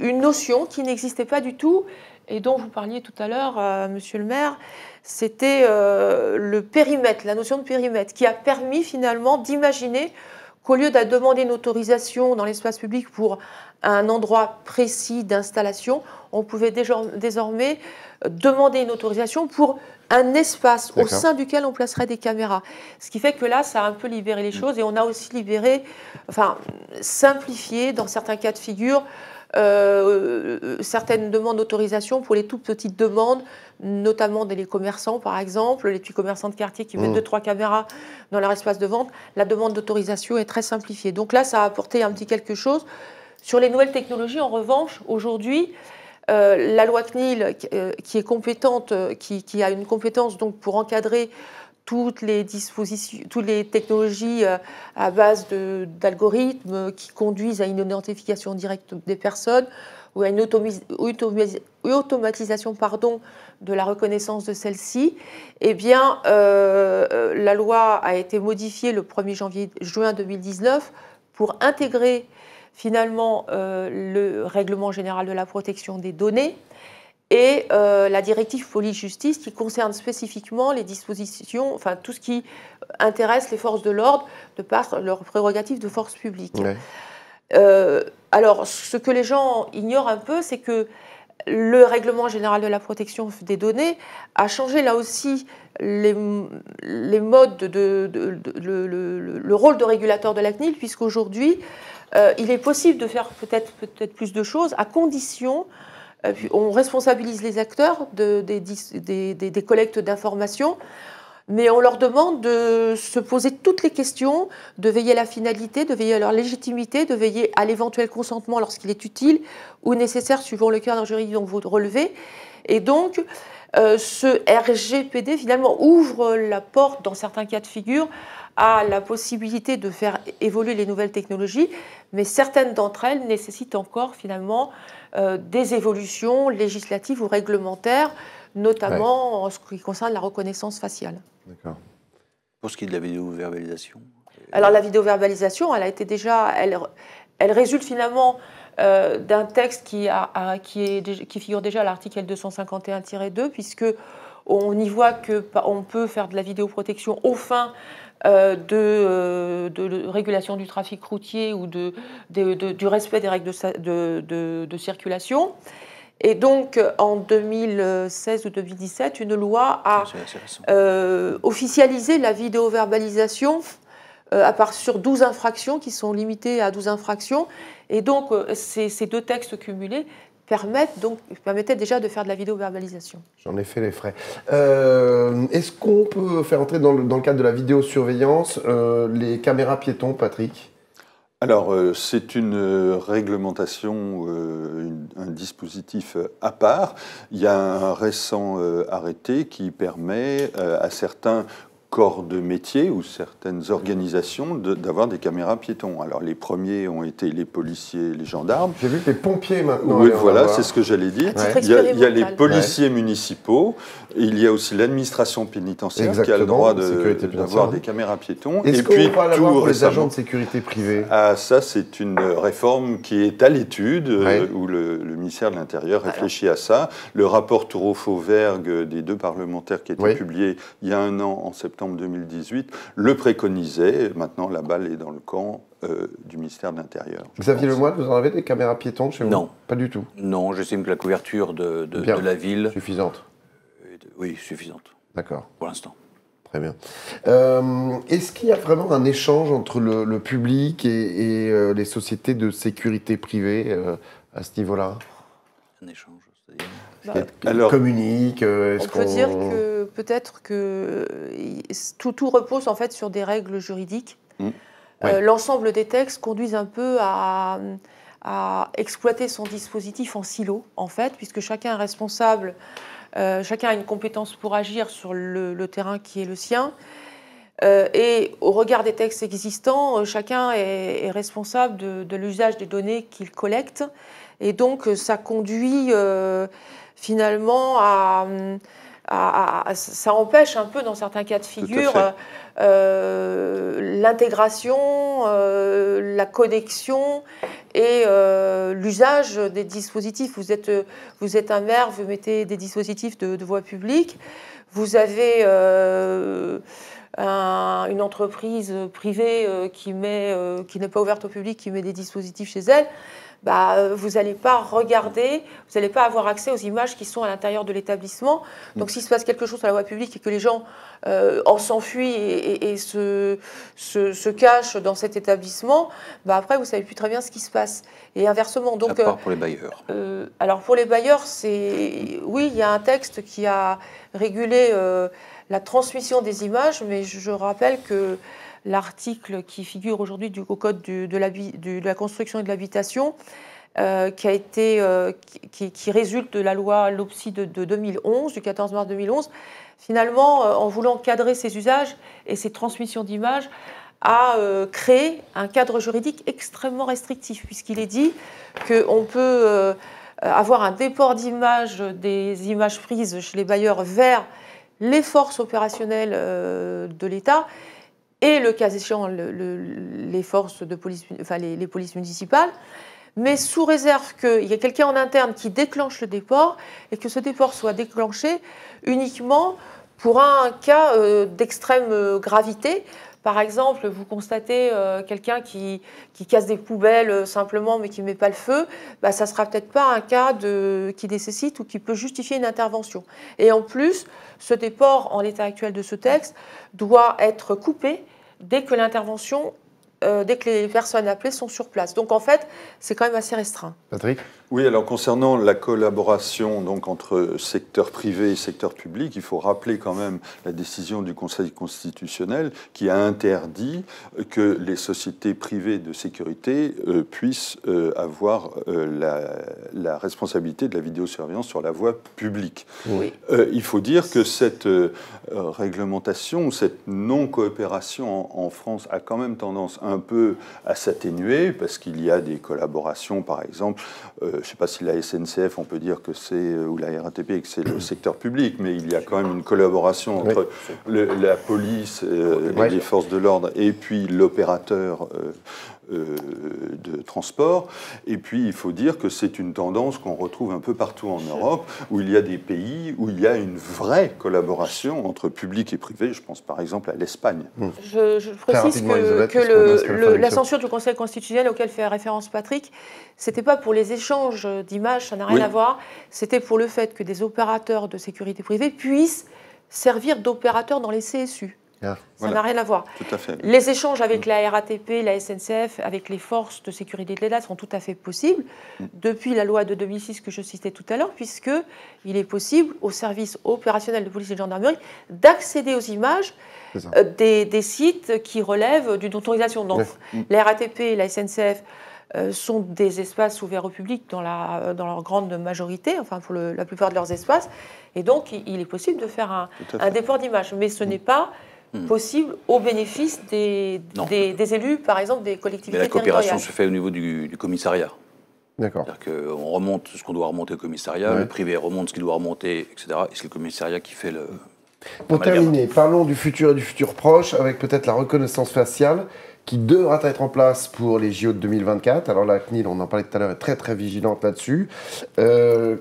une notion qui n'existait pas du tout et dont vous parliez tout à l'heure, monsieur le maire, c'était le périmètre, la notion de périmètre, qui a permis finalement d'imaginer qu'au lieu de demander une autorisation dans l'espace public pour un endroit précis d'installation, on pouvait désormais demander une autorisation pour un espace au sein duquel on placerait des caméras. Ce qui fait que là, ça a un peu libéré les choses et on a aussi simplifié dans certains cas de figure certaines demandes d'autorisation pour les toutes petites demandes, notamment des commerçants par exemple, les petits commerçants de quartier qui mettent 2-3 caméras dans leur espace de vente. La demande d'autorisation est très simplifiée. Donc là, ça a apporté un petit quelque chose. Sur les nouvelles technologies, en revanche, aujourd'hui, la loi CNIL qui est compétente, qui a une compétence donc pour encadrer toutes les technologies à base d'algorithmes qui conduisent à une identification directe des personnes ou à une automatisation de la reconnaissance de celle-ci, eh bien, la loi a été modifiée le 1er juin 2019 pour intégrer finalement le règlement général de la protection des données et la directive police-justice qui concerne spécifiquement les dispositions, enfin tout ce qui intéresse les forces de l'ordre de par leurs prérogatives de force publique. Ouais. Alors, ce que les gens ignorent un peu, c'est que le règlement général de la protection des données a changé là aussi les modes, le rôle de régulateur de la CNIL, puisqu'aujourd'hui, il est possible de faire peut-être plus de choses, à condition, on responsabilise les acteurs des collectes d'informations, mais on leur demande de se poser toutes les questions, de veiller à la finalité, de veiller à leur légitimité, de veiller à l'éventuel consentement lorsqu'il est utile ou nécessaire suivant le cadre juridique dont vous relevez. Et donc, ce RGPD, finalement, ouvre la porte, dans certains cas de figure, à la possibilité de faire évoluer les nouvelles technologies, mais certaines d'entre elles nécessitent encore, finalement, des évolutions législatives ou réglementaires, notamment en ce qui concerne la reconnaissance faciale. D'accord. Pour ce qui est de la vidéo-verbalisation. Alors la vidéo-verbalisation, elle a été déjà, elle résulte finalement d'un texte qui figure déjà à l'article L251-2, puisque on y voit qu'on peut faire de la vidéoprotection aux fins de régulation du trafic routier ou du respect des règles de circulation. Et donc, en 2016 ou 2017, une loi a officialisé la vidéoverbalisation sur 12 infractions qui sont limitées à 12 infractions. Et donc, ces deux textes cumulés permettaient déjà de faire de la vidéoverbalisation. J'en ai fait les frais. Est-ce qu'on peut faire entrer dans le cadre de la vidéosurveillance les caméras piétons, Patrick ? Alors, c'est une réglementation, un dispositif à part. Il y a un récent arrêté qui permet à certains corps de métier ou certaines organisations d'avoir des caméras piétons. Alors, les premiers ont été les policiers, les gendarmes. J'ai vu que les pompiers maintenant. Oui, voilà, c'est ce que j'allais dire. Ouais. Il y a les policiers municipaux, et il y a aussi l'administration pénitentiaire. Exactement, qui a le droit d'avoir des caméras piétons. Est-ce qu'on peut l'avoir pour les agents de sécurité privée ? Ah, ça, c'est une réforme qui est à l'étude, où le ministère de l'Intérieur réfléchit à ça. Le rapport Toureau-Fauvergue des deux parlementaires qui a été publié il y a un an, en septembre 2018, le préconisait. Maintenant, la balle est dans le camp du ministère de l'Intérieur. Xavier Lemoine, vous en avez des caméras piétons chez vous ? Non. Pas du tout. Non, j'estime que la couverture de la ville... Suffisante. Oui, suffisante. D'accord. Pour l'instant. Très bien. Est-ce qu'il y a vraiment un échange entre le public et les sociétés de sécurité privée à ce niveau-là ? Un échange, c'est-à-dire Alors, communique. On peut dire que peut-être que tout repose en fait sur des règles juridiques. L'ensemble des textes conduisent un peu à exploiter son dispositif en silo, en fait, puisque chacun est responsable, chacun a une compétence pour agir sur le terrain qui est le sien. Et au regard des textes existants, chacun est responsable de l'usage des données qu'il collecte. Et donc, ça conduit finalement ça empêche un peu, dans certains cas de figure, l'intégration, la connexion et l'usage des dispositifs. Vous êtes un maire, vous mettez des dispositifs de voie publique, vous avez une entreprise privée qui n'est pas ouverte au public, qui met des dispositifs chez elle. Vous n'allez pas regarder, vous n'allez pas avoir accès aux images qui sont à l'intérieur de l'établissement. Donc, s'il se passe quelque chose à la voie publique et que les gens s'enfuient et se cachent dans cet établissement, après, vous ne savez plus très bien ce qui se passe. Et inversement. Donc, à part pour les bailleurs. Alors, pour les bailleurs, oui, il y a un texte qui a régulé la transmission des images, mais je rappelle que l'article qui figure aujourd'hui au Code de la construction et de l'habitation, qui résulte de la loi LOPSI de 2011, du 14 mars 2011, finalement, en voulant cadrer ces usages et ces transmissions d'images, a créé un cadre juridique extrêmement restrictif, puisqu'il est dit qu'on peut avoir un déport d'images, des images prises chez les bailleurs vers les forces opérationnelles de l'État, et le cas échéant, les forces de police, les polices municipales, mais sous réserve qu'il y ait quelqu'un en interne qui déclenche le déport et que ce déport soit déclenché uniquement pour un cas d'extrême gravité, Par exemple, vous constatez quelqu'un qui casse des poubelles simplement mais qui ne met pas le feu, bah, ça ne sera peut-être pas un cas qui nécessite ou qui peut justifier une intervention. Et en plus, ce déport, en l'état actuel de ce texte, doit être coupé dès que l'intervention, dès que les personnes appelées sont sur place. Donc en fait, c'est quand même assez restreint. Patrick ? Oui, alors concernant la collaboration donc, entre secteur privé et secteur public, il faut rappeler quand même la décision du Conseil constitutionnel qui a interdit que les sociétés privées de sécurité puissent avoir la responsabilité de la vidéosurveillance sur la voie publique. Oui. Il faut dire que cette réglementation, cette non-coopération en France a quand même tendance un peu à s'atténuer parce qu'il y a des collaborations, par exemple, je ne sais pas si la SNCF, on peut dire que c'est, ou la RATP, que c'est le secteur public, mais il y a quand même une collaboration entre la police, les forces de l'ordre, et puis l'opérateur de transport. Et puis, il faut dire que c'est une tendance qu'on retrouve un peu partout en Europe, où il y a des pays où il y a une vraie collaboration entre public et privé. Je pense par exemple à l'Espagne. Je précise que la censure du Conseil constitutionnel auquel fait référence Patrick, c'était pas pour les échanges d'images, ça n'a rien à voir. C'était pour le fait que des opérateurs de sécurité privée puissent servir d'opérateurs dans les CSU. Ça n'a rien à voir. Tout à fait. Les échanges avec la RATP, la SNCF, avec les forces de sécurité de l'État sont tout à fait possibles depuis la loi de 2006 que je citais tout à l'heure, puisqu'il est possible aux services opérationnels de police et de gendarmerie d'accéder aux images des sites qui relèvent d'une autorisation. Donc, la RATP et la SNCF sont des espaces ouverts au public dans leur grande majorité, enfin pour la plupart de leurs espaces, et donc il est possible de faire un déport d'images. Mais ce n'est pas possible au bénéfice des élus, par exemple, des collectivités territoriales. Mais la coopération se fait au niveau du commissariat. D'accord. C'est-à-dire qu'on remonte ce qu'on doit remonter au commissariat, le privé remonte ce qu'il doit remonter, etc. Et c'est le commissariat qui fait le... Pour terminer, parlons du futur et du futur proche, avec peut-être la reconnaissance faciale qui devra être en place pour les JO de 2024. Alors la CNIL, on en parlait tout à l'heure, est très très vigilante là-dessus. Quelles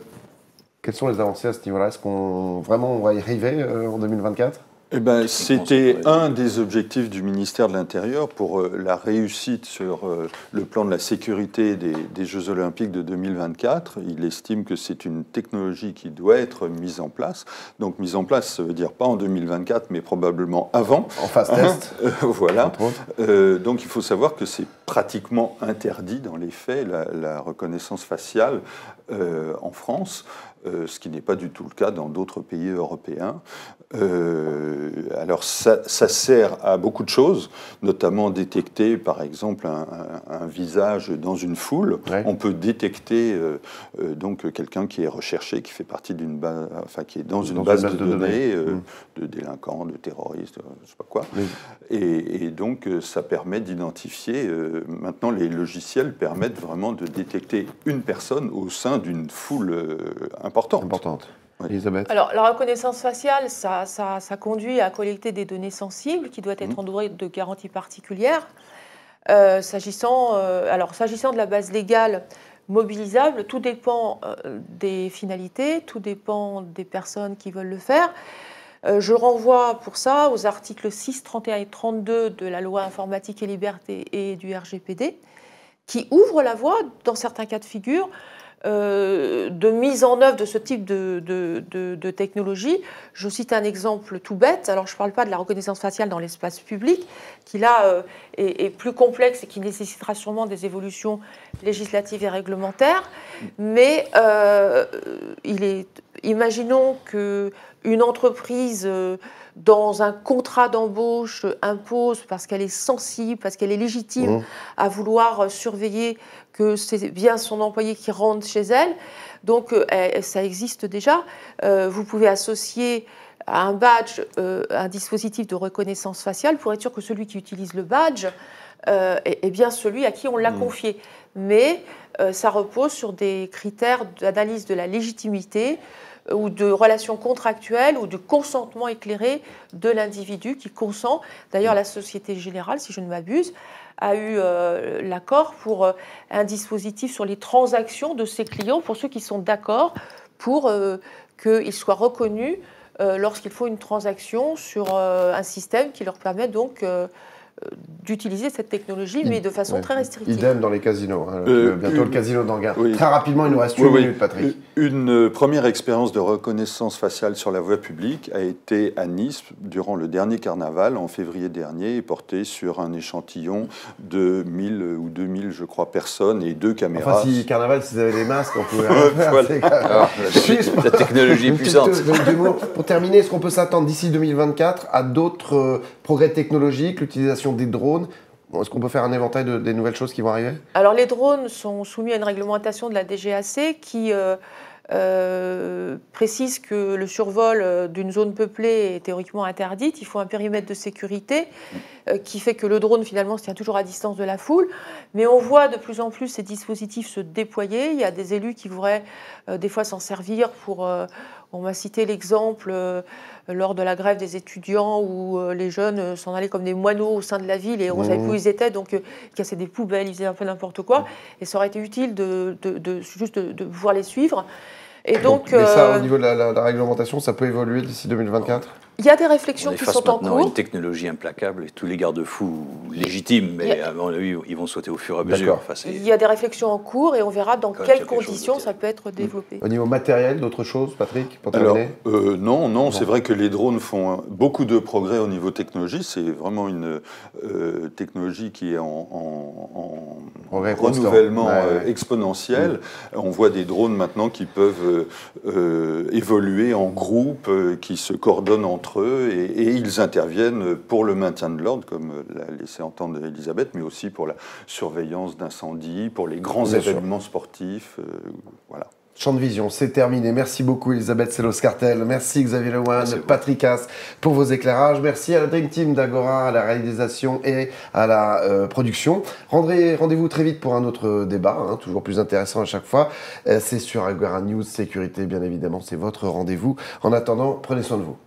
sont les avancées à ce niveau-là? Est-ce qu'on va y arriver en 2024? Eh ben, c'était un des objectifs du ministère de l'Intérieur pour la réussite sur le plan de la sécurité des Jeux Olympiques de 2024. Il estime que c'est une technologie qui doit être mise en place. Donc mise en place, ça veut dire pas en 2024, mais probablement avant. En phase test. Voilà. Donc il faut savoir que c'est pratiquement interdit dans les faits, la reconnaissance faciale en France. Ce qui n'est pas du tout le cas dans d'autres pays européens. Alors ça sert à beaucoup de choses, notamment détecter par exemple un visage dans une foule. On peut détecter donc quelqu'un qui est recherché, qui fait partie d'une base, enfin qui est dans une base de données de délinquants, de terroristes, je ne sais pas quoi. Et donc ça permet d'identifier. Maintenant, les logiciels permettent vraiment de détecter une personne au sein d'une foule importante. Elisabeth. Alors, la reconnaissance faciale, ça conduit à collecter des données sensibles qui doivent être entourées de garanties particulières. S'agissant de la base légale mobilisable, tout dépend des finalités, tout dépend des personnes qui veulent le faire. Je renvoie pour ça aux articles 6, 31 et 32 de la loi informatique et liberté et du RGPD, qui ouvrent la voie, dans certains cas de figure, de mise en œuvre de ce type de technologie. Je cite un exemple tout bête. Alors, je ne parle pas de la reconnaissance faciale dans l'espace public, qui là est plus complexe et qui nécessitera sûrement des évolutions législatives et réglementaires. Mais imaginons qu'une entreprise, dans un contrat d'embauche, impose, parce qu'elle est sensible, parce qu'elle est légitime à vouloir surveiller que c'est bien son employé qui rentre chez elle. Donc, ça existe déjà. Vous pouvez associer à un badge un dispositif de reconnaissance faciale pour être sûr que celui qui utilise le badge est bien celui à qui on l'a confié. Mais ça repose sur des critères d'analyse de la légitimité ou de relations contractuelles ou de consentement éclairé de l'individu qui consent. D'ailleurs, la Société Générale, si je ne m'abuse, a eu l'accord pour un dispositif sur les transactions de ses clients, pour ceux qui sont d'accord pour qu'ils soient reconnus lorsqu'il faut une transaction sur un système qui leur permet donc d'utiliser cette technologie, mais de façon très restrictive. Idem dans les casinos. Hein, bientôt le casino d'Anguin. Oui. Très rapidement, il nous reste une minute, Patrick. Une première expérience de reconnaissance faciale sur la voie publique a été à Nice durant le dernier carnaval en février dernier et portée sur un échantillon de 1000 ou 2000, je crois, personnes et 2 caméras. Enfin, si carnaval, s'ils avaient des masques, on pouvait rien faire. Alors, la technologie est puissante. Pour terminer, est-ce qu'on peut s'attendre d'ici 2024 à d'autres progrès technologiques, l'utilisation des drones? Est-ce qu'on peut faire un éventail des nouvelles choses qui vont arriver? Alors les drones sont soumis à une réglementation de la DGAC qui précise que le survol d'une zone peuplée est théoriquement interdite. Il faut un périmètre de sécurité qui fait que le drone finalement se tient toujours à distance de la foule. Mais on voit de plus en plus ces dispositifs se déployer. Il y a des élus qui voudraient des fois s'en servir pour... on m'a cité l'exemple lors de la grève des étudiants où les jeunes s'en allaient comme des moineaux au sein de la ville et on ne savait plus où ils étaient, donc ils cassaient des poubelles, ils faisaient un peu n'importe quoi. Et ça aurait été utile de pouvoir les suivre. Et donc, mais ça, au niveau de la réglementation, ça peut évoluer d'ici 2024? Il y a des réflexions qui sont en cours. Une technologie implacable et tous les garde-fous légitimes, mais à mon avis, ils vont sauter au fur et à mesure. Enfin, il y a des réflexions en cours et on verra dans quelles conditions ça peut être développé. Au niveau matériel, d'autres choses, Patrick, pour terminer? Non, c'est vrai que les drones font beaucoup de progrès au niveau technologie. C'est vraiment une technologie qui est en renouvellement exponentiel. On voit des drones maintenant qui peuvent évoluer en groupe, qui se coordonnent entre eux et ils interviennent pour le maintien de l'ordre, comme l'a laissé entendre Elisabeth, mais aussi pour la surveillance d'incendies, pour les grands événements sportifs. Voilà. Champ de vision, c'est terminé. Merci beaucoup Elisabeth Sellos-Cartel. Merci Xavier Lemoine, Patrick Haas pour vos éclairages. Merci à la Dream Team d'Agora, à la réalisation et à la production. Rendez-vous très vite pour un autre débat, toujours plus intéressant à chaque fois. C'est sur Agora News Sécurité, bien évidemment, c'est votre rendez-vous. En attendant, prenez soin de vous.